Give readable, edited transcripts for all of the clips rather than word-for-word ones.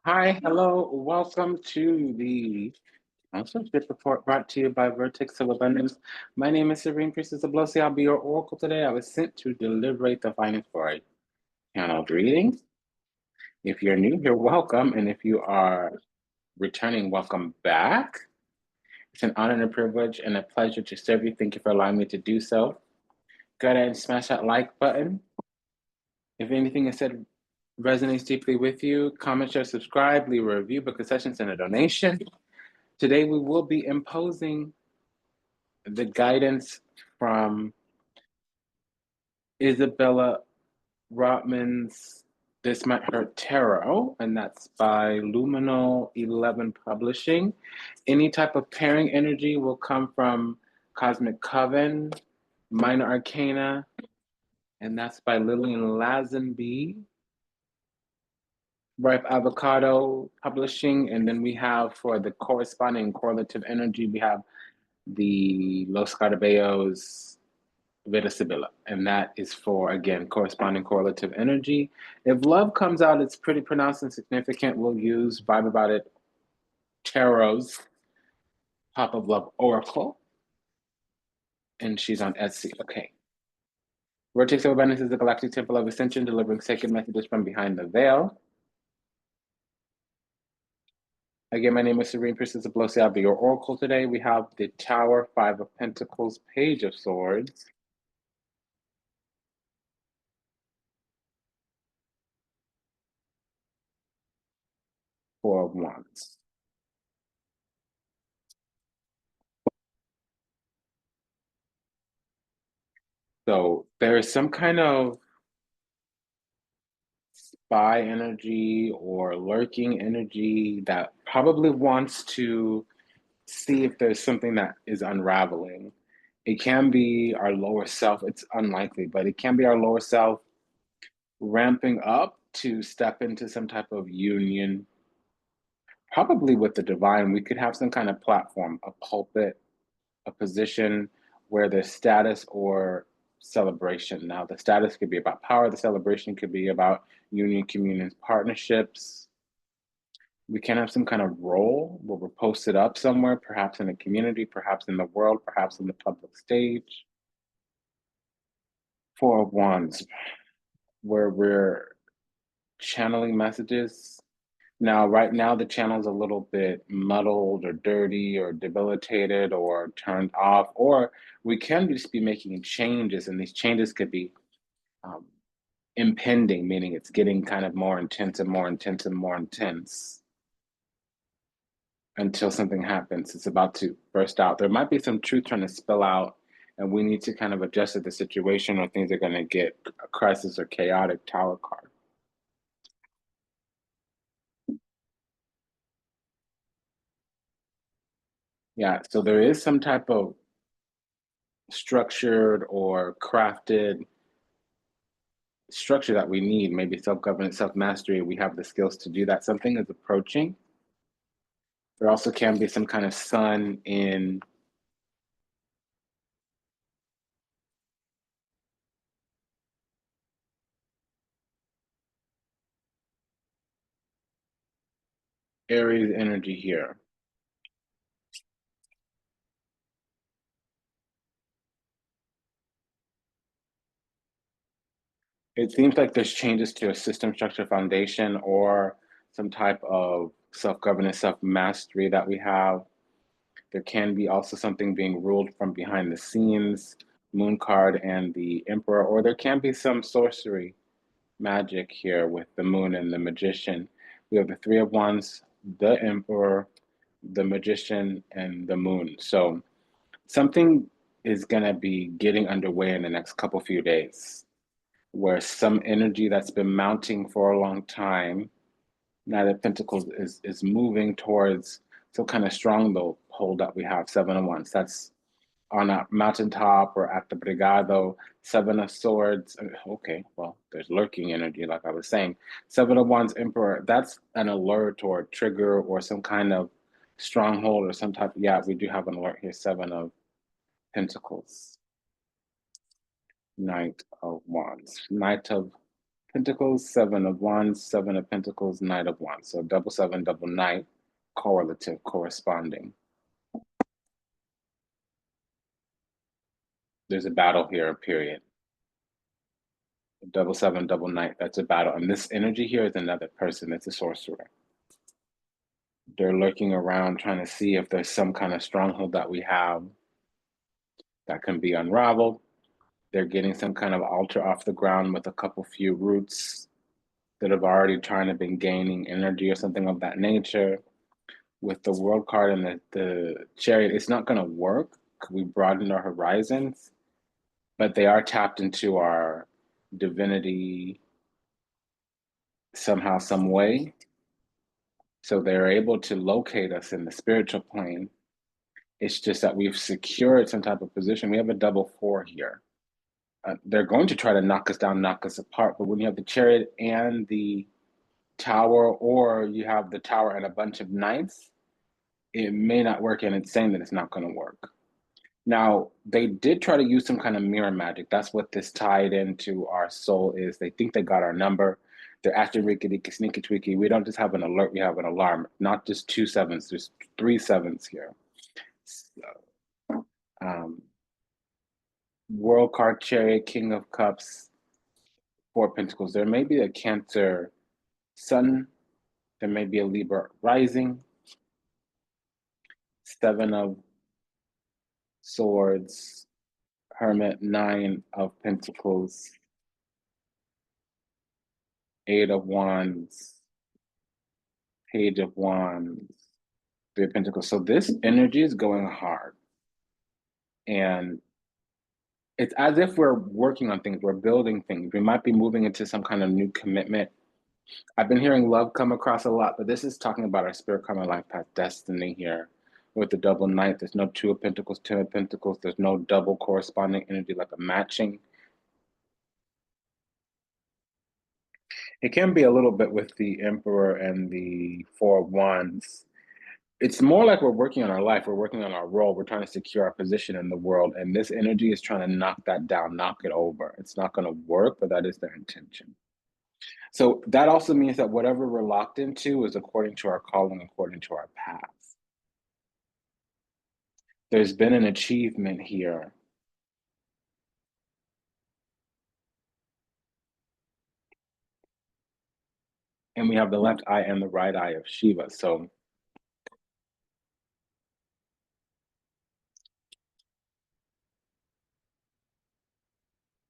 Hi, hello, welcome to the Consularship report brought to you by Vertex of Abundance. My name is Priestess Abossi. I'll be your oracle today. I was sent to deliberate the findings for a channeled reading. If you're new, you're welcome. And if you are returning, welcome back. It's an honor and a privilege and a pleasure to serve you. Thank you for allowing me to do so. Go ahead and smash that like button. If anything is said resonates deeply with you, comment, share, subscribe, leave a review, book a session, send a donation. Today we will be imposing the guidance from Isabella Rotman's This Might Hurt Tarot, and that's by Luminal 11 Publishing. Any type of pairing energy will come from Cosmic Coven, Minor Arcana, and that's by Lillian Lazenby. Ripe Avocado Publishing, and then we have for the corresponding correlative energy, we have the Los Caraballos Vita Sibilla, and that is for, again, corresponding correlative energy. If love comes out, it's pretty pronounced and significant. We'll use Vibe About It Tarot's Pop of Love Oracle, and she's on Etsy. Okay. Vertex of Abundance is the galactic temple of ascension, delivering sacred messages from behind the veil. Again, my name is Priestess Abossi. I'll be your oracle today. We have the Tower, Five of Pentacles, Page of Swords, Four of Wands. So there is some kind of spy energy or lurking energy that probably wants to see if there's something that is unraveling. It can be our lower self, it's unlikely, but it can be our lower self ramping up to step into some type of union, probably with the divine. We could have some kind of platform, a pulpit, a position where there's status or celebration. Now, the status could be about power, the celebration could be about union, communion, partnerships. We can have some kind of role where we're posted up somewhere, perhaps in a community, perhaps in the world, perhaps in the public stage. Four of Wands, where we're channeling messages. Now, right now, the channel's a little bit muddled or dirty or debilitated or turned off, or we can just be making changes, and these changes could be um, impending, meaning it's getting kind of more intense and more intense and more intense until something happens. It's about to burst out. There might be some truth trying to spill out, and we need to kind of adjust to the situation, or things are going to get a crisis or chaotic. Tower card. Yeah, so there is some type of structured or crafted structure that we need, maybe self-governance, self-mastery. We have the skills to do that. Something is approaching. There also can be some kind of sun in Aries energy here. It seems like there's changes to a system, structure, foundation, or some type of self-governance, self-mastery that we have. There can be also something being ruled from behind the scenes, Moon card and the Emperor, or there can be some sorcery magic here with the Moon and the Magician. We have the Three of Wands, the Emperor, the Magician, and the Moon. So something is going to be getting underway in the next couple few days, where some energy that's been mounting for a long time, now that Pentacles is moving towards some kind of stronghold that we have, Seven of Wands. That's on a mountaintop or at the Brigado. Seven of Swords. Okay, well, there's lurking energy, like I was saying. Seven of Wands, Emperor. That's an alert or a trigger or some kind of stronghold or some type. Yeah, we do have an alert here. Seven of Pentacles. Knight of Wands. Knight of Pentacles, Seven of Wands, Seven of Pentacles, Knight of Wands. So double seven, double knight, correlative, corresponding. There's a battle here, period. Double seven, double knight, that's a battle. And this energy here is another person, it's a sorcerer. They're lurking around trying to see if there's some kind of stronghold that we have that can be unraveled. They're getting some kind of altar off the ground with a couple few roots that have already trying to been gaining energy or something of that nature. With the world card and the chariot, it's not going to work. We broadened our horizons, but they are tapped into our divinity somehow, some way. So they're able to locate us in the spiritual plane. It's just that we've secured some type of position. We have a double four here. They're going to try to knock us down, knock us apart. But when you have the chariot and the tower, or you have the tower and a bunch of knights, it may not work. And it's saying that it's not going to work. Now, they did try to use some kind of mirror magic. That's what this tied into our soul is. They think they got our number. They're acting rickety, sneaky, tweaky. We don't just have an alert, we have an alarm. Not just 2 sevens, there's 3 sevens here. So, World card, Chariot, King of Cups, 4 Pentacles. There may be a Cancer Sun. There may be a Libra rising. 7 of Swords, Hermit, 9 of Pentacles, 8 of Wands, Page of Wands, 3 of Pentacles. So this energy is going hard. And it's as if we're working on things, we're building things. We might be moving into some kind of new commitment. I've been hearing love come across a lot, but this is talking about our spirit, karma, life path, destiny here. With the double knight, there's no 2 of Pentacles, 10 of Pentacles. There's no double corresponding energy like a matching. It can be a little bit with the Emperor and the 4 of Wands. It's more like we're working on our life. We're working on our role. We're trying to secure our position in the world. And this energy is trying to knock that down, knock it over. It's not going to work, but that is their intention. So that also means that whatever we're locked into is according to our calling, according to our path. There's been an achievement here. And we have the left eye and the right eye of Shiva. So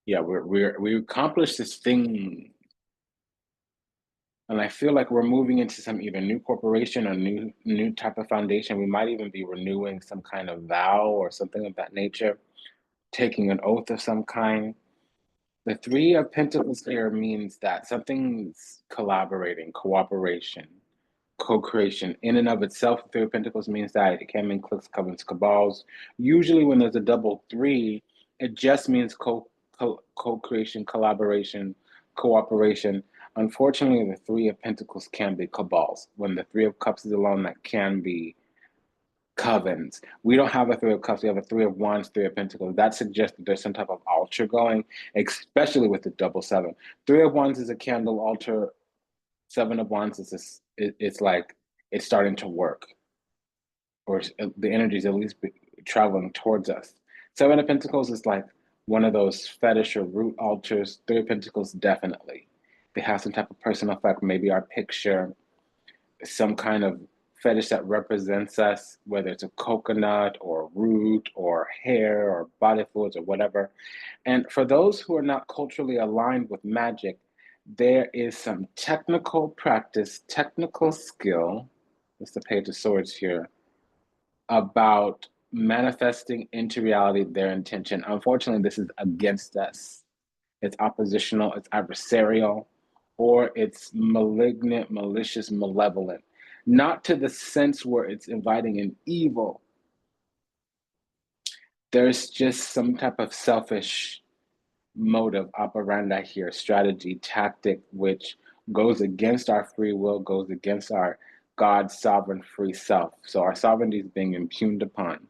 yeah, we accomplished this thing. And I feel like we're moving into some either new corporation or new type of foundation. We might even be renewing some kind of vow or something of that nature, taking an oath of some kind. The 3 of Pentacles here means that something's collaborating, cooperation, co-creation. In and of itself, the 3 of Pentacles means that it can mean cliques, covens, cabals. Usually when there's a double 3, it just means co-creation, collaboration, cooperation. Unfortunately, the 3 of Pentacles can be cabals. When the 3 of Cups is alone, that can be covens. We don't have a 3 of Cups. We have a 3 of Wands, 3 of Pentacles. That suggests that there's some type of altar going, especially with the double 7. 3 of Wands is a candle altar. 7 of Wands is it's like it's starting to work, or the energy is at least traveling towards us. 7 of Pentacles is like one of those fetish or root altars. 3 of Pentacles, definitely. They have some type of personal effect, maybe our picture, some kind of fetish that represents us, whether it's a coconut or root or hair or body fluids or whatever. And for those who are not culturally aligned with magic, there is some technical practice, technical skill, that's the Page of Swords here, about manifesting into reality their intention. Unfortunately, this is against us. It's oppositional, it's adversarial, or it's malignant, malicious, malevolent. Not to the sense where it's inviting an evil. There's just some type of selfish motive operandi here, strategy, tactic, which goes against our free will, goes against our God's sovereign free self. So our sovereignty is being impugned upon.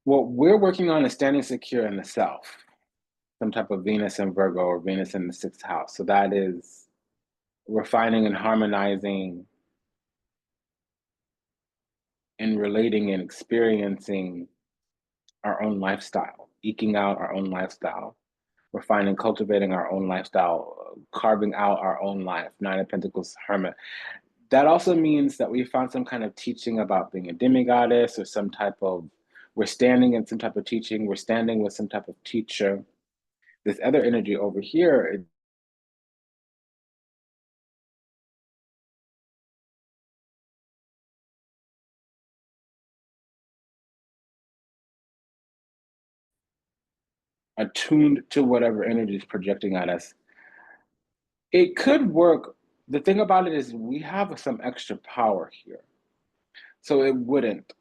What we're working on is standing secure in the self, some type of Venus in Virgo or Venus in the sixth house. So that is refining and harmonizing and relating and experiencing our own lifestyle, eking out our own lifestyle, refining, cultivating our own lifestyle, carving out our own life. Nine of Pentacles, Hermit. That also means that we found some kind of teaching about being a demigoddess or some type of, we're standing in some type of teaching, we're standing with some type of teacher. This other energy over here is attuned to whatever energy is projecting at us. It could work. The thing about it is we have some extra power here. So it wouldn't.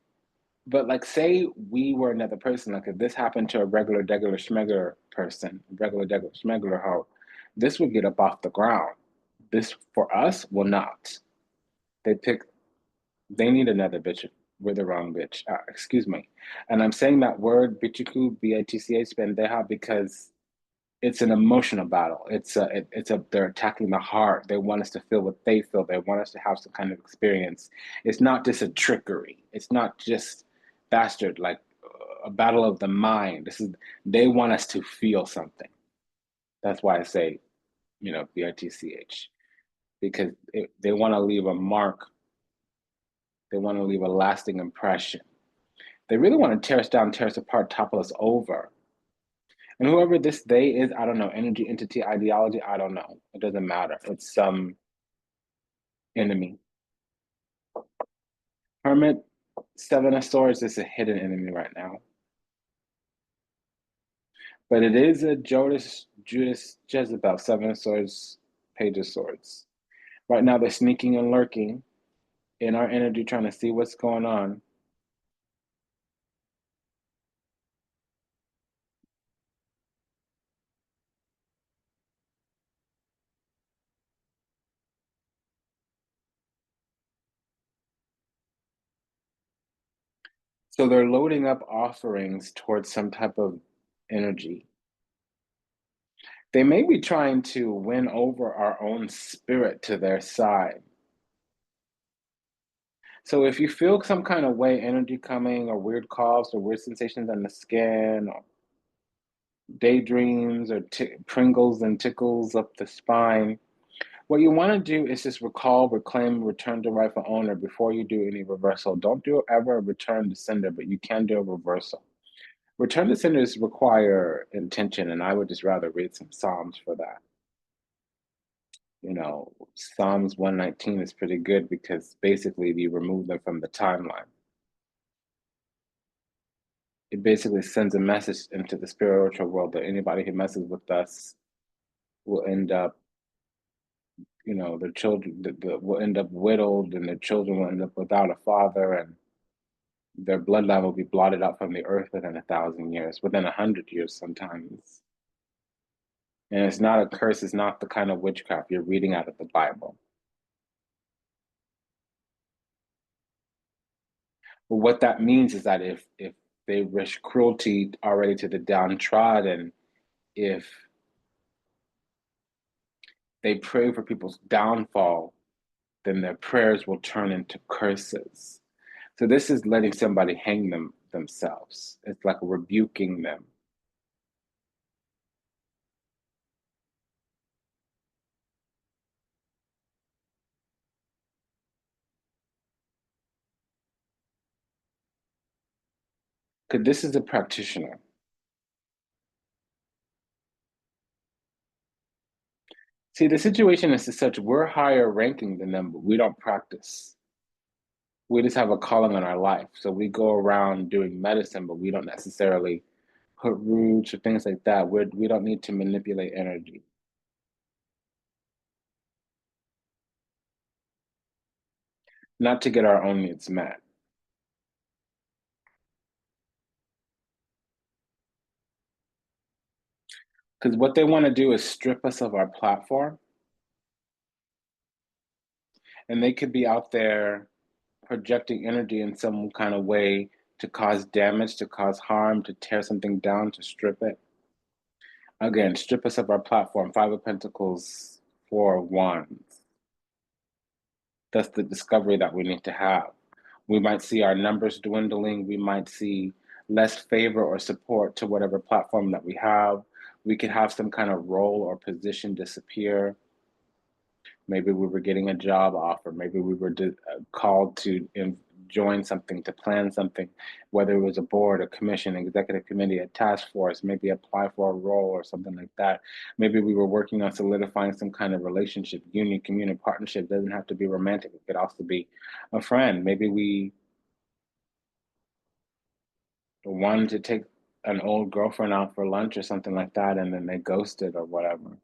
But like say we were another person, like if this happened to a regular degular schmegular person, regular degular schmegular hoe, this would get up off the ground. This for us will not. They pick they need another bitch. We're the wrong bitch. Excuse me. And I'm saying that word bitchiku, B-I-T-C-H, pendeja, because it's an emotional battle. They're attacking the heart. They want us to feel what they feel. They want us to have some kind of experience. It's not just a trickery. It's not just bastard like a battle of the mind. They want us to feel something. That's why I say, bitch, because they want to leave a mark. They want to leave a lasting impression. They really want to tear us down, tear us apart, topple us over. And whoever this they is, I don't know, energy, entity, ideology, I don't know. It doesn't matter. It's some enemy. Hermit, Seven of Swords is a hidden enemy right now. But it is a Judas Jezebel, Seven of Swords, Page of Swords. Right now they're sneaking and lurking in our energy, trying to see what's going on. So they're loading up offerings towards some type of energy. They may be trying to win over our own spirit to their side. So if you feel some kind of way, energy coming, or weird coughs, or weird sensations on the skin, or daydreams, or pringles and tickles up the spine, what you want to do is just recall, reclaim, return to rightful owner before you do any reversal. Don't do ever a return to sender, but you can do a reversal. Return to senders require intention, and I would just rather read some Psalms for that. Psalms 119 is pretty good because basically you remove them from the timeline. It basically sends a message into the spiritual world that anybody who messes with us will end up, their children will end up widowed, and their children will end up without a father, and their bloodline will be blotted out from the earth within 1,000 years, within 100 years sometimes. And it's not a curse, it's not the kind of witchcraft you're reading out of the Bible. But what that means is that if they wish cruelty already to the downtrodden, if they pray for people's downfall, then their prayers will turn into curses. So this is letting somebody hang themselves. It's like rebuking them. Because this is a practitioner. See, the situation is such we're higher ranking than them, but we don't practice. We just have a calling on our life. So we go around doing medicine, but we don't necessarily put roots or things like that. We don't need to manipulate energy. Not to get our own needs met. Because what they want to do is strip us of our platform, and they could be out there projecting energy in some kind of way to cause damage, to cause harm, to tear something down, to strip it. Again, strip us of our platform. Five of Pentacles, Four of Wands. That's the discovery that we need to have. We might see our numbers dwindling. We might see less favor or support to whatever platform that we have. We could have some kind of role or position disappear. Maybe we were getting a job offer. Maybe we were called to join something, to plan something, whether it was a board, a commission, executive committee, a task force, maybe apply for a role or something like that. Maybe we were working on solidifying some kind of relationship, union, community, partnership. It doesn't have to be romantic. It could also be a friend. Maybe we wanted to take an old girlfriend out for lunch or something like that, and then they ghosted or whatever.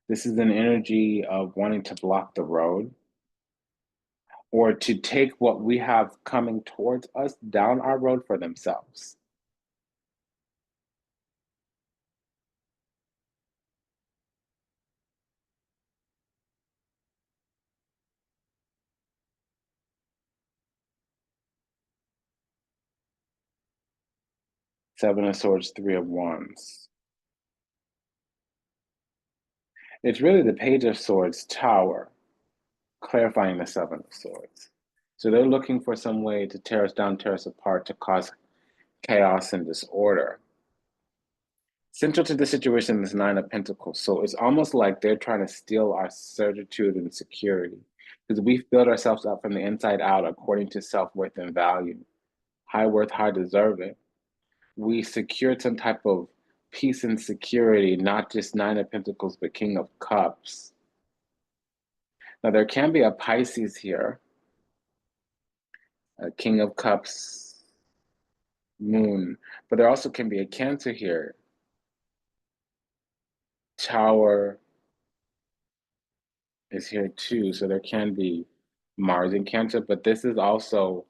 This is an energy of wanting to block the road or to take what we have coming towards us down our road for themselves. Seven of Swords, Three of Wands. It's really the Page of Swords, Tower, clarifying the Seven of Swords. So they're looking for some way to tear us down, tear us apart, to cause chaos and disorder. Central to the situation is Nine of Pentacles. So it's almost like they're trying to steal our certitude and security because we've built ourselves up from the inside out according to self-worth and value. High worth, high deserving. We secured some type of peace and security, not just Nine of Pentacles, but King of Cups. Now, there can be a Pisces here, a King of Cups, Moon, but there also can be a Cancer here, Tower is here too, so there can be Mars in Cancer, but this is also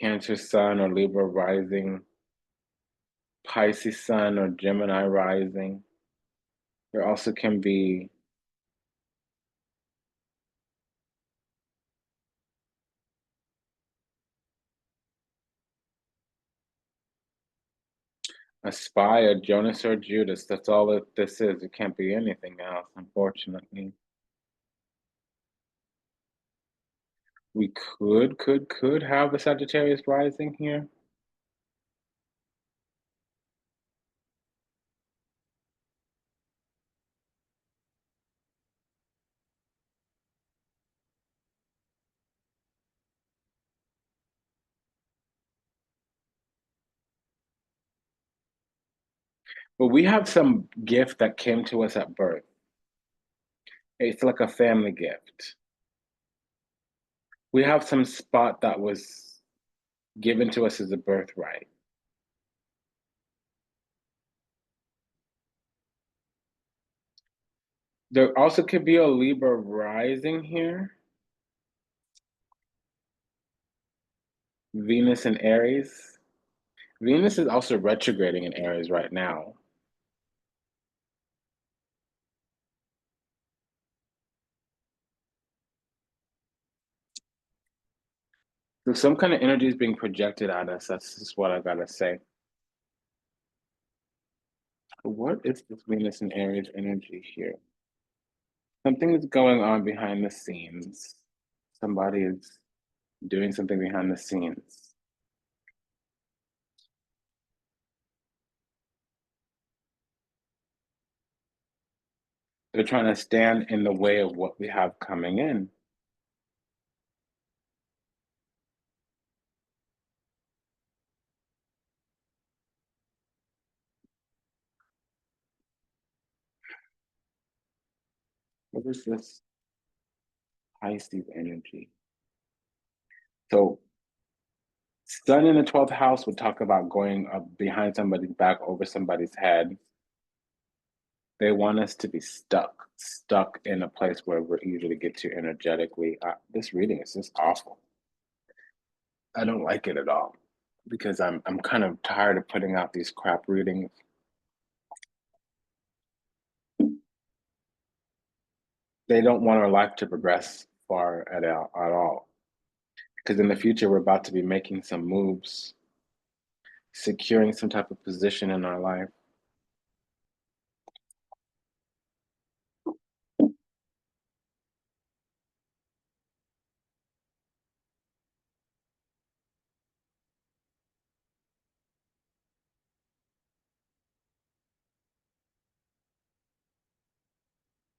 Cancer Sun or Libra rising, Pisces Sun or Gemini rising. There also can be a spy, a Jonas or Judas. That's all that this is. It can't be anything else, unfortunately. We could have a Sagittarius rising here. But we have some gift that came to us at birth. It's like a family gift. We have some spot that was given to us as a birthright. There also could be a Libra rising here. Venus in Aries. Venus is also retrograding in Aries right now. So some kind of energy is being projected at us. That's just what I gotta say. What is this Venus and Aries energy here? Something is going on behind the scenes. Somebody is doing something behind the scenes. They're trying to stand in the way of what we have coming in. What is this Pisces energy? So Sun in the 12th house would talk about going up behind somebody's back, over somebody's head. They want us to be stuck in a place where we're easy to get to energetically. This reading is just awful. I don't like it at all because I'm kind of tired of putting out these crap readings. They don't want our life to progress far at all. Because in the future, we're about to be making some moves, securing some type of position in our life.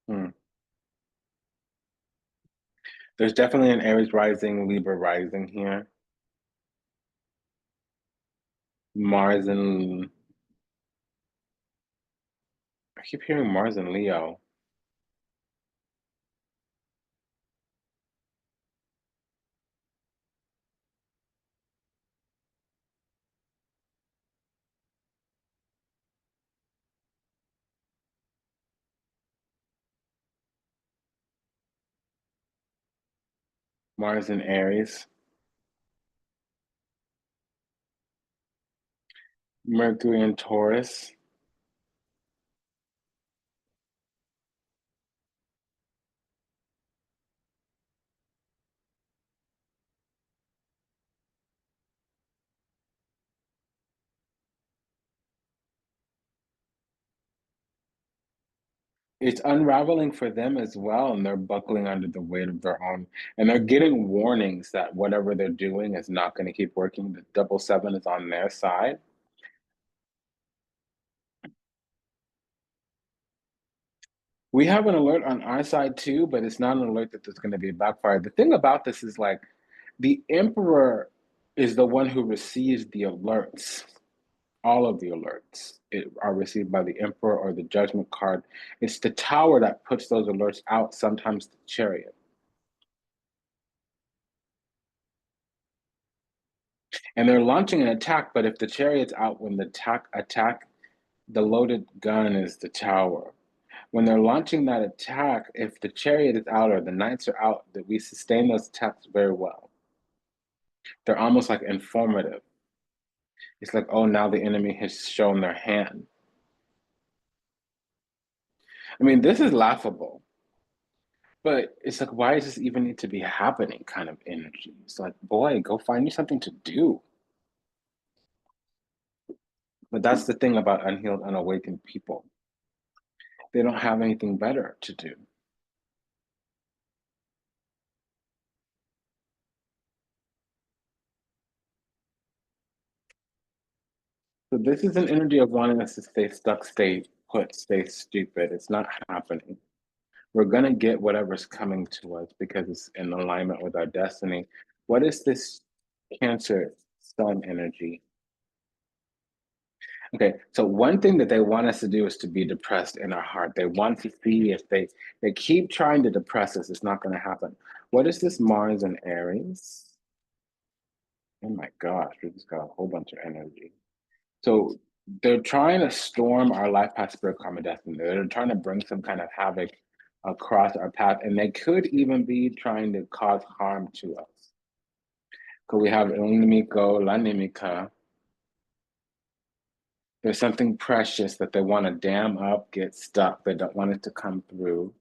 Hmm. There's definitely an Aries rising, Libra rising here. Mars and I keep hearing Mars and Leo. Mars and Aries. Mercury and Taurus. It's unraveling for them as well, and they're buckling under the weight of their own. And they're getting warnings that whatever they're doing is not going to keep working. The double seven is on their side. We have an alert on our side too, but it's not an alert that there's going to be a backfire. The thing about this is like the emperor is the one who receives the alerts. All of the alerts are received by the emperor or the judgment card. It's the tower that puts those alerts out, sometimes the chariot. And they're launching an attack, but if the chariot's out when the attack, the loaded gun is the tower. When they're launching that attack, if the chariot is out or the knights are out, that we sustain those attacks very well. They're almost like informative. It's like, oh, now the enemy has shown their hand. I mean, this is laughable, but it's like, why does this even need to be happening kind of energy? It's like, boy, go find you something to do. But that's the thing about unhealed, unawakened people. They don't have anything better to do. So this is an energy of wanting us to stay stuck, stay put, stay stupid. It's not happening. We're gonna get whatever's coming to us because it's in alignment with our destiny. What is this Cancer Sun energy? Okay, so one thing that they want us to do is to be depressed in our heart. They want to see if they keep trying to depress us, it's not going to happen. What is this Mars and Aries? Oh my gosh, we just got a whole bunch of energy. So they're trying to storm our life path, spirit, karma, destiny. They're trying to bring some kind of havoc across our path, and they could even be trying to cause harm to us. Because we have Inimico, Lanimica. There's something precious that they want to dam up, get stuck. They don't want it to come through.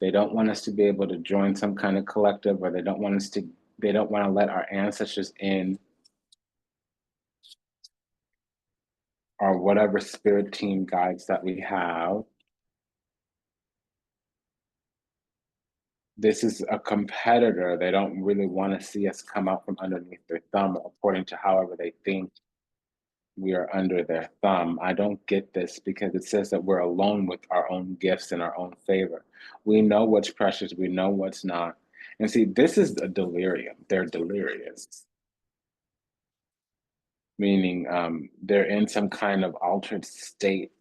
They don't want us to be able to join some kind of collective, or they don't want to let our ancestors in, or whatever spirit team guides that we have. This is a competitor. They don't really want to see us come out from underneath their thumb, according to however they think we are under their thumb. I don't get this because it says that we're alone with our own gifts and our own favor. We know what's precious, we know what's not. And see, this is a delirium. They're delirious, meaning they're in some kind of altered state.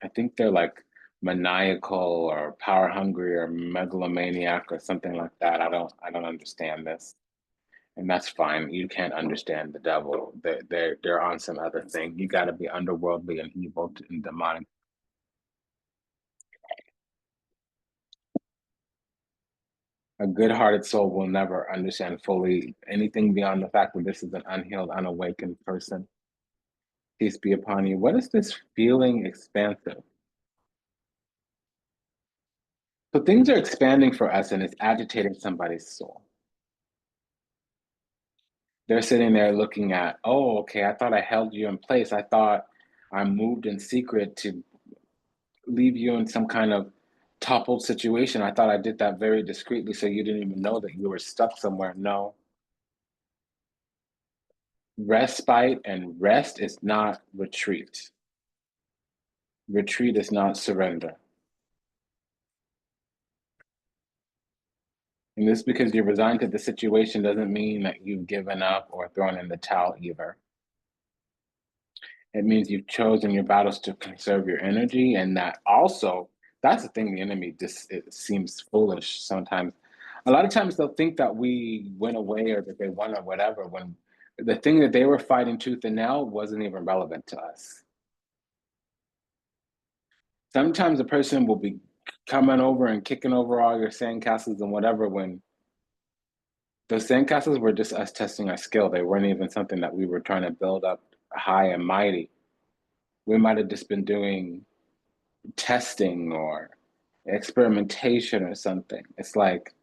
I think they're like maniacal or power hungry or megalomaniac or something like that. I don't understand this. And that's fine. You can't understand the devil. They're on some other thing. You got to be underworldly and evil and demonic. A good-hearted soul will never understand fully anything beyond the fact that this is an unhealed, unawakened person. Peace be upon you. What is this feeling expansive? So things are expanding for us and it's agitating somebody's soul. They're sitting there looking at, oh, okay, I thought I held you in place. I thought I moved in secret to leave you in some kind of toppled situation. I thought I did that very discreetly so you didn't even know that you were stuck somewhere. No. Respite and rest is not retreat. Retreat is not surrender. And this because you're resigned to the situation doesn't mean that you've given up or thrown in the towel either. It means you've chosen your battles to conserve your energy, and that also that's the thing the enemy just it seems foolish sometimes. A lot of times they'll think that we went away or that they won or whatever when the thing that they were fighting tooth and nail wasn't even relevant to us. Sometimes a person will be coming over and kicking over all your sandcastles and whatever when those sandcastles were just us testing our skill. They weren't even something that we were trying to build up high and mighty. We might have just been doing testing or experimentation or something. It's like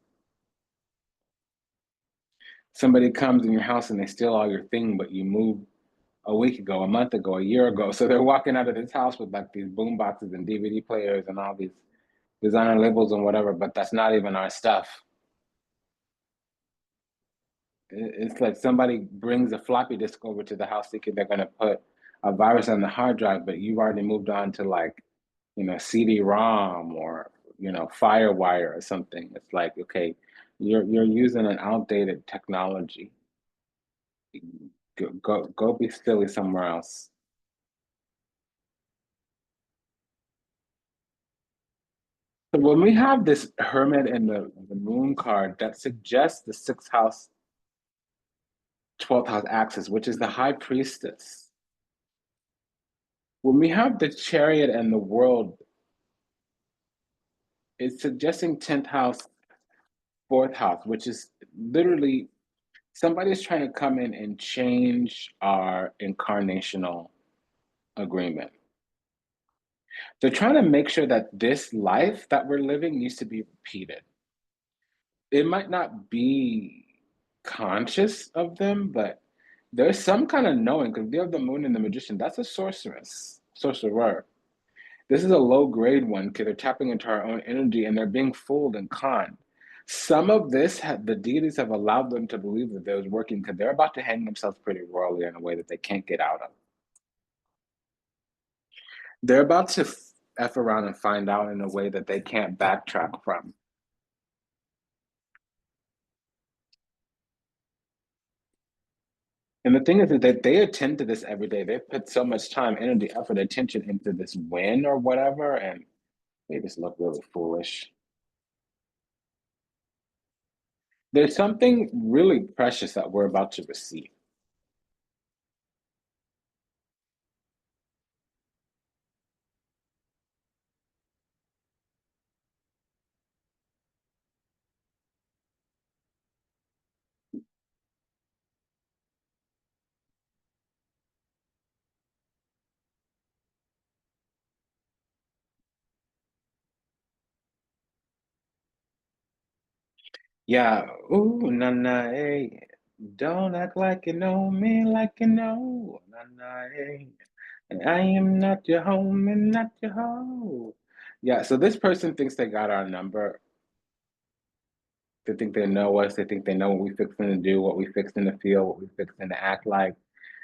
somebody comes in your house and they steal all your thing, but you moved a week ago, a month ago, a year ago. So they're walking out of this house with like these boom boxes and DVD players and all these designer labels and whatever, but that's not even our stuff. It's like somebody brings a floppy disk over to the house thinking they're going to put a virus on the hard drive, but you've already moved on to like, CD-ROM or, FireWire or something. It's like, okay, you're using an outdated technology. Go be silly somewhere else. So when we have this hermit and the moon card, that suggests the sixth house, 12th house axis, which is the high priestess. When we have the chariot and the world, it's suggesting 10th house, fourth house, which is literally somebody's trying to come in and change our incarnational agreement. They're trying to make sure that this life that we're living needs to be repeated. It might not be conscious of them, but there's some kind of knowing because they have the moon and the magician. That's a sorcerer. This is a low grade one because they're tapping into our own energy and they're being fooled and conned. Some of this, the deities have allowed them to believe that it was working because they're about to hang themselves pretty royally in a way that they can't get out of. They're about to F around and find out in a way that they can't backtrack from. And the thing is that they attend to this every day. They put so much time, energy, effort, attention into this win or whatever, and they just look really foolish. There's something really precious that we're about to receive. Yeah, ooh, na na, hey. Don't act like you know me like you know. Na na, hey. I am not your home and not your hoe. Yeah, so this person thinks they got our number. They think they know us. They think they know what we fixing to do, what we fixing to feel, what we fixing to act like.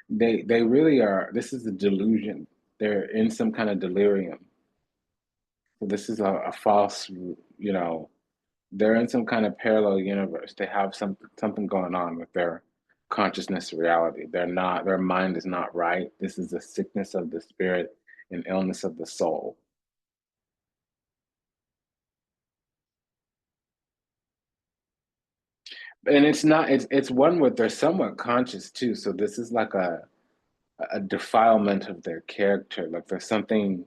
They really are. This is a delusion. They're in some kind of delirium. So this is a false, you know, they're in some kind of parallel universe. They have something going on with their consciousness reality. They're not, their mind is not right. This is a sickness of the spirit, an illness of the soul. And it's not, it's one where they're somewhat conscious too. So this is like a defilement of their character. Like there's something,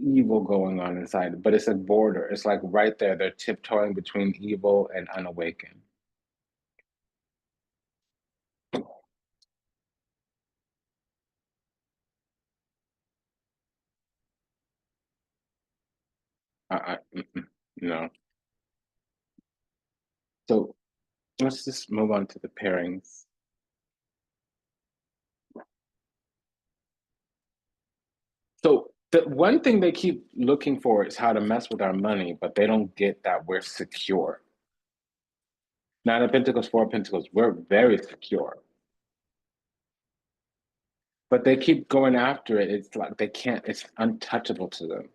evil going on inside, but it's a border. It's like right there. They're tiptoeing between evil and unawakened. No. So let's just move on to the pairings. So the one thing they keep looking for is how to mess with our money, but they don't get that we're secure. Nine of Pentacles, Four of Pentacles, we're very secure. But they keep going after it. It's like they can't, it's untouchable to them.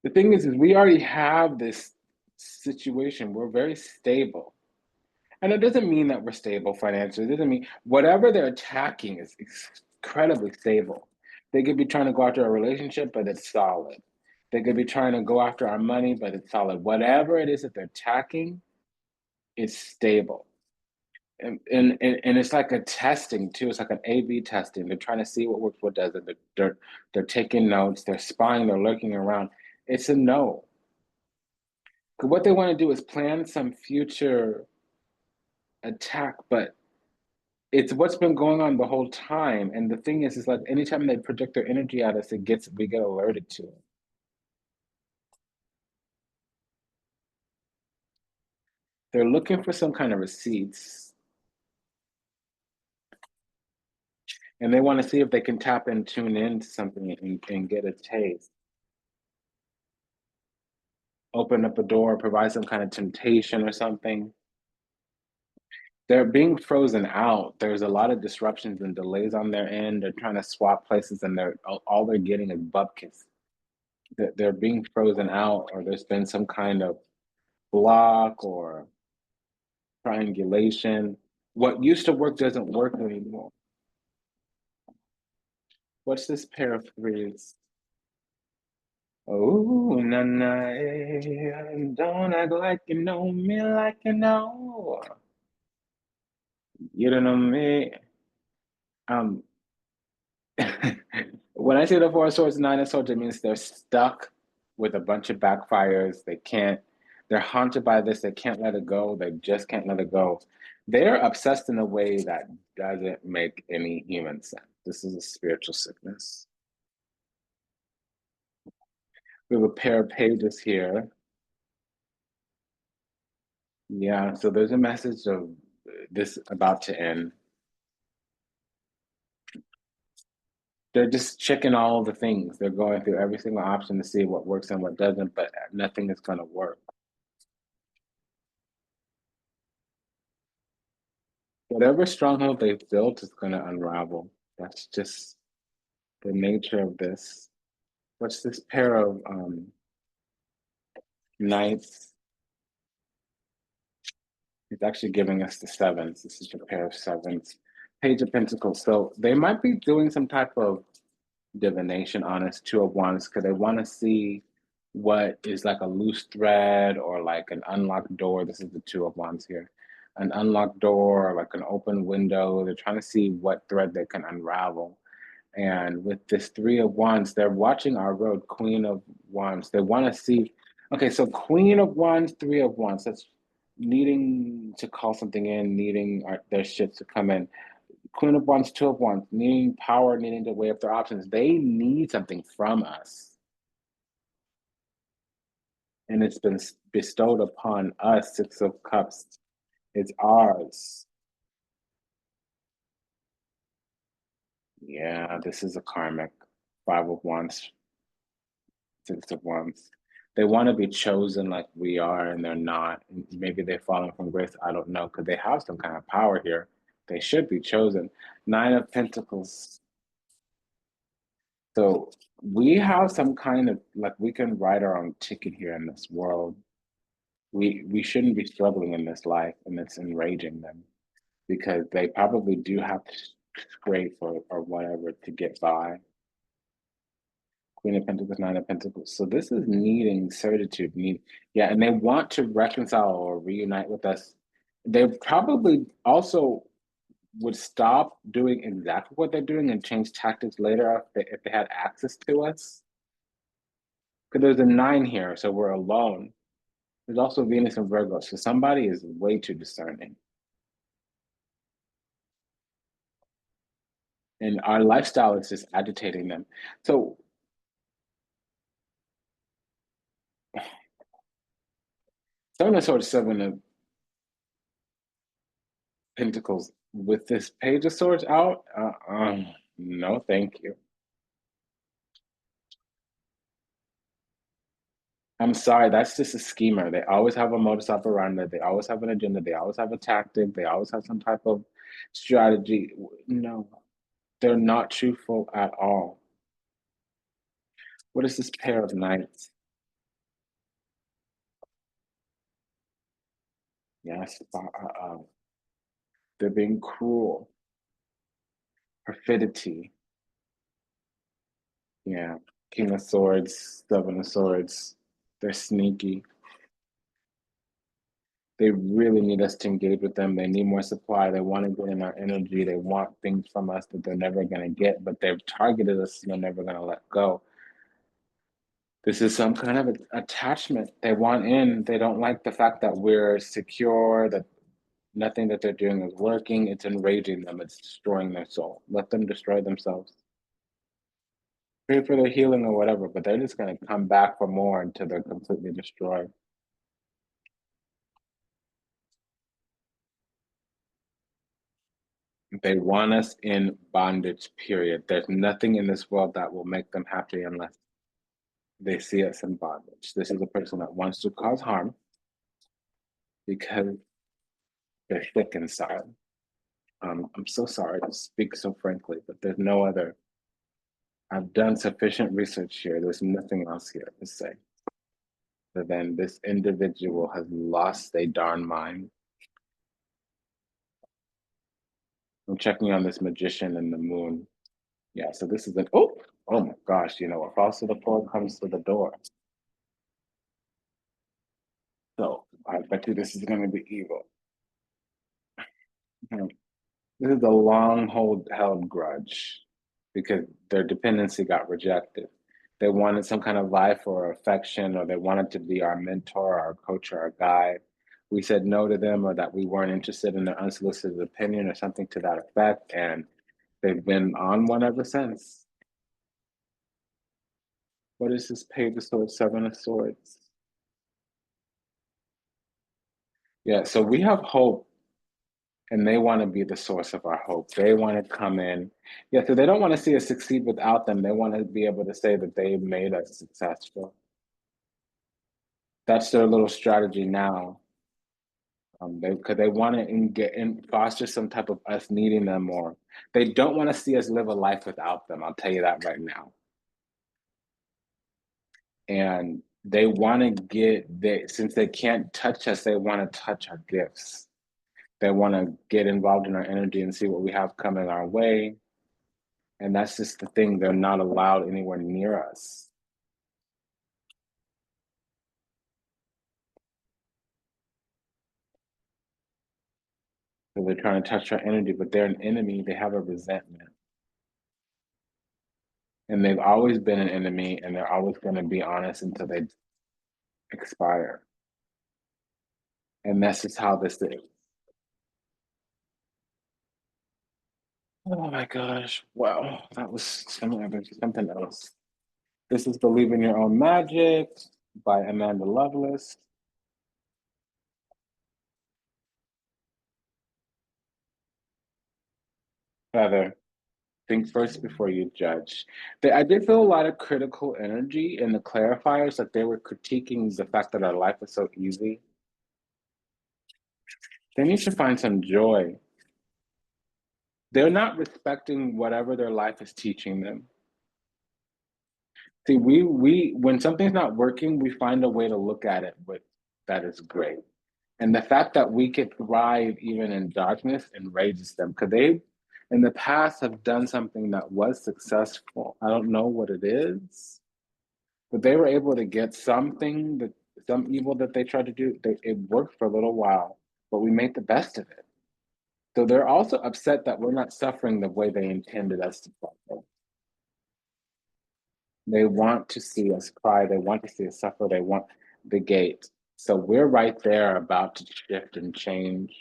The thing is we already have this situation. We're very stable. And it doesn't mean that we're stable financially. It doesn't mean whatever they're attacking is incredibly stable. They could be trying to go after a relationship, but it's solid. They could be trying to go after our money, but it's solid. Whatever it is that they're attacking is stable. And it's like a testing too. It's like an A/B testing. They're trying to see what works, what doesn't. They're taking notes. They're spying. They're lurking around. It's a no. 'Cause what they want to do is plan some future attack, but it's what's been going on the whole time. And the thing is like anytime they project their energy at us, we get alerted to it. They're looking for some kind of receipts, and they want to see if they can tap and tune into something and get a taste. Open up a door, provide some kind of temptation or something. They're being frozen out. There's a lot of disruptions and delays on their end. They're trying to swap places, and all they're getting is bupkis. They're being frozen out, or there's been some kind of block or triangulation. What used to work doesn't work anymore. What's this pair of threes? Oh, na na, don't act like you know me like you know. You don't know me. Um, when I say the Four of Swords, Nine of Swords, it means they're stuck with a bunch of backfires. They're haunted by this. They can't let it go. They just can't let it go. They're obsessed in a way that doesn't make any human sense. This is a spiritual sickness. We have a pair of pages here. Yeah, so there's a message of this about to end. They're just checking all the things. They're going through every single option to see what works and what doesn't, but nothing is going to work. Whatever stronghold they've built is going to unravel. That's just the nature of this. What's this pair of knights? It's actually giving us the sevens. This is a pair of sevens. Page of Pentacles. So they might be doing some type of divination on us, Two of Wands, because they want to see what is like a loose thread or like an unlocked door. This is the Two of Wands here. An unlocked door, like an open window. They're trying to see what thread they can unravel. And with this Three of Wands, they're watching our road, Queen of Wands. They want to see, okay, so Queen of Wands, Three of Wands. That's needing to call something in, needing their shit to come in. Queen of Wands, Two of Wands, needing power, needing to weigh up their options. They need something from us. And it's been bestowed upon us, Six of Cups. It's ours. Yeah, this is a karmic. Five of Wands, Six of Wands. They want to be chosen like we are, and they're not. Maybe they've fallen from grace. I don't know, because they have some kind of power here. They should be chosen. Nine of Pentacles. So we have some kind of like we can write our own ticket here in this world. We shouldn't be struggling in this life, and it's enraging them because they probably do have to scrape or whatever to get by. Queen of Pentacles, Nine of Pentacles. So this is needing certitude. Yeah, and they want to reconcile or reunite with us. They're probably also would stop doing exactly what they're doing and change tactics later if they had access to us. Because there's a 9 here, so we're alone. There's also Venus and Virgo, so somebody is way too discerning. And our lifestyle is just agitating them. So Seven of Swords, Seven of Pentacles with this Page of Swords out, no, thank you. I'm sorry, that's just a schemer. They always have a modus operandi. They always have an agenda. They always have a tactic. They always have some type of strategy. No, they're not truthful at all. What is this pair of knights? Yes, they're being cruel. Perfidy. Yeah. King of Swords, Seven of Swords. They're sneaky. They really need us to engage with them. They need more supply. They want to get in our energy. They want things from us that they're never going to get, but they've targeted us and they're never going to let go. This is some kind of attachment. They want in. They don't like the fact that we're secure, that nothing that they're doing is working. It's enraging them. It's destroying their soul. Let them destroy themselves. Pray for their healing or whatever, but they're just going to come back for more until they're completely destroyed. They want us in bondage, period. There's nothing in this world that will make them happy unless they see us in bondage. This is a person that wants to cause harm because they're thick inside. I'm so sorry to speak so frankly, but there's no other. I've done sufficient research here. There's nothing else here to say. But then this individual has lost their darn mind. I'm checking on this magician and the moon. Yeah, so this is oh my gosh, you know what falls to the floor comes to the door. So I bet you this is going to be evil. This is a long held grudge because their dependency got rejected. They wanted some kind of life or affection, or they wanted to be our mentor, our coach, or our guide. We said no to them, or that we weren't interested in their unsolicited opinion, or something to that effect, and they've been on one ever since. What is this Page of Swords, Seven of Swords? Yeah, so we have hope, and they want to be the source of our hope. They want to come in. Yeah, so they don't want to see us succeed without them. They want to be able to say that they made us successful. That's their little strategy now. Because they want to get in, foster some type of us needing them more. They don't want to see us live a life without them. I'll tell you that right now. And they want to since they can't touch us, they want to touch our gifts. They want to get involved in our energy and see what we have coming our way. And that's just the thing. They're not allowed anywhere near us. So they're trying to touch our energy, but they're an enemy. They have a resentment. And they've always been an enemy, and they're always going to be honest until they expire. And that's just how this is. Oh my gosh. Wow. That was something else. This is Believe in Your Own Magic by Amanda Lovelace. Heather, think first before you judge. I did feel a lot of critical energy in the clarifiers, like they were critiquing the fact that our life is so easy. They need to find some joy. They're not respecting whatever their life is teaching them. See, we when something's not working, we find a way to look at it with that is great. And the fact that we could thrive even in darkness enrages them because they, in the past, have done something that was successful. I don't know what it is, but they were able to get something that some evil that they tried to do. It worked for a little while, but we made the best of it. So they're also upset that we're not suffering the way they intended us to suffer. They want to see us cry. They want to see us suffer. They want the gate. So we're right there about to shift and change.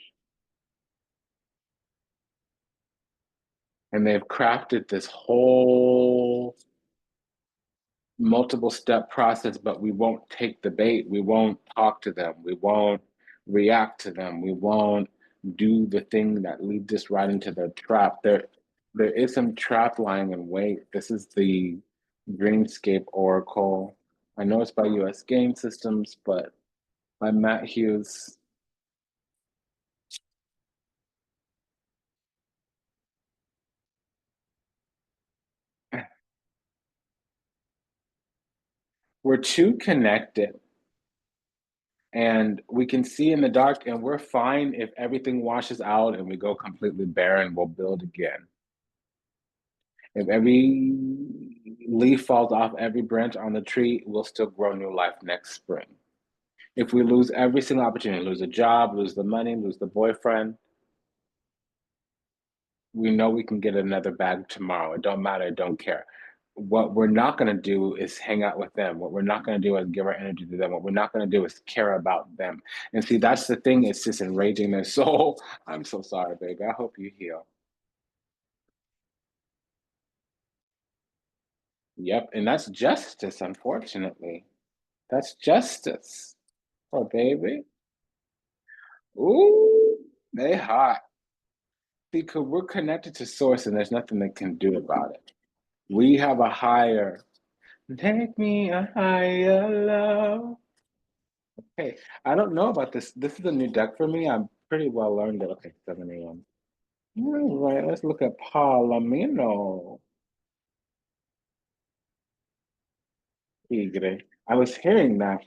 And they've crafted this whole multiple step process, but we won't take the bait. We won't talk to them. We won't react to them. We won't do the thing that leads us right into the trap. There is some trap lying in wait. This is the Dreamscape Oracle. I know it's by US Game Systems, but by Matt Hughes. We're too connected and we can see in the dark, and we're fine if everything washes out and we go completely barren, we'll build again. If every leaf falls off every branch on the tree, we'll still grow new life next spring. If we lose every single opportunity, lose a job, lose the money, lose the boyfriend, we know we can get another bag tomorrow. It don't matter, it don't care. What we're not going to do is hang out with them. What we're not going to do is give our energy to them. What we're not going to do is care about them. And see, that's the thing. It's just enraging their soul. I'm so sorry, baby. I hope you heal. Yep. And that's justice, unfortunately. That's justice. Oh, baby. Ooh, they hot. Because we're connected to source and there's nothing they can do about it. We have a higher, take me a higher love. Hey, I don't know about this. This is a new deck for me. I'm pretty well learned at okay, 7 a.m. All right, let's look at Palomino. Tigre. I was hearing that.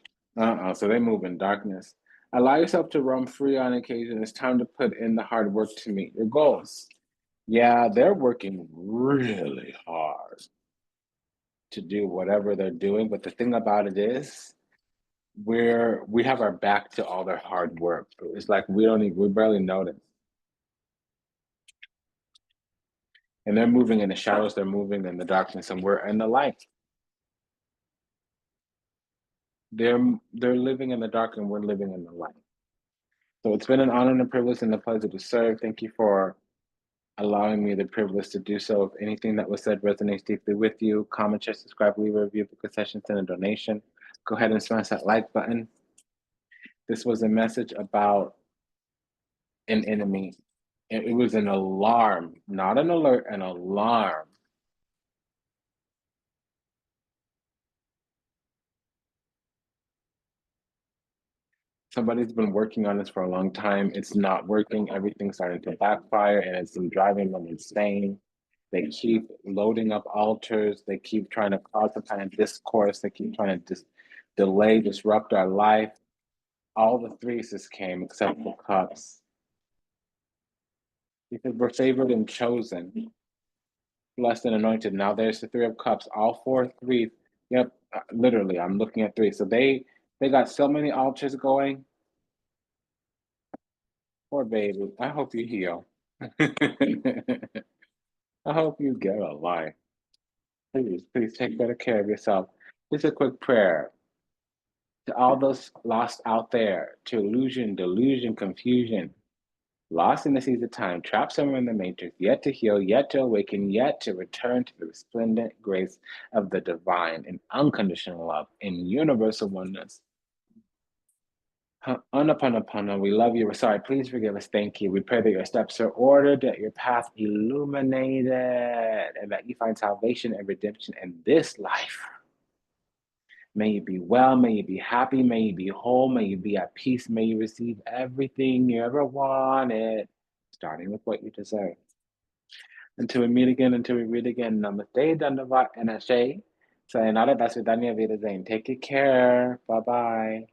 So they move in darkness. Allow yourself to roam free on occasion. It's time to put in the hard work to meet your goals. Yeah, they're working really hard to do whatever they're doing. But the thing about it is, we have our back to all their hard work. It's like we barely notice. And they're moving in the shadows, they're moving in the darkness, and we're in the light. They're living in the dark and we're living in the light. So it's been an honor and a privilege and a pleasure to serve. Thank you for allowing me the privilege to do so. If anything that was said resonates deeply with you, comment, share, subscribe, leave a review, book a session, send a donation. Go ahead and smash that like button. This was a message about an enemy. It was an alarm, not an alert, an alarm. Somebody's been working on this for a long time. It's not working. Everything's starting to backfire and it's driving them insane. They keep loading up altars. They keep trying to cause some kind of discourse. They keep trying to delay, disrupt our life. All the threes just came except for cups. Because we're favored and chosen, blessed and anointed. Now there's the three of cups. All four threes. Yep, literally, I'm looking at three. So they got so many altars going. Poor baby. I hope you heal. I hope you get a life. Please take better care of yourself. Just a quick prayer to all those lost out there, to illusion, delusion, confusion, lost in the seas of time, trapped somewhere in the matrix, yet to heal, yet to awaken, yet to return to the resplendent grace of the divine and unconditional love in universal oneness. Unapanapana, we love you. We're sorry. Please forgive us. Thank you. We pray that your steps are ordered, that your path illuminated, and that you find salvation and redemption in this life. May you be well. May you be happy. May you be whole. May you be at peace. May you receive everything you ever wanted, starting with what you deserve. Until we meet again, until we read again, Namaste, Dandavat, and Ashe. Sayonara, Dasvidanya, Vida Zane. Take good care. Bye bye.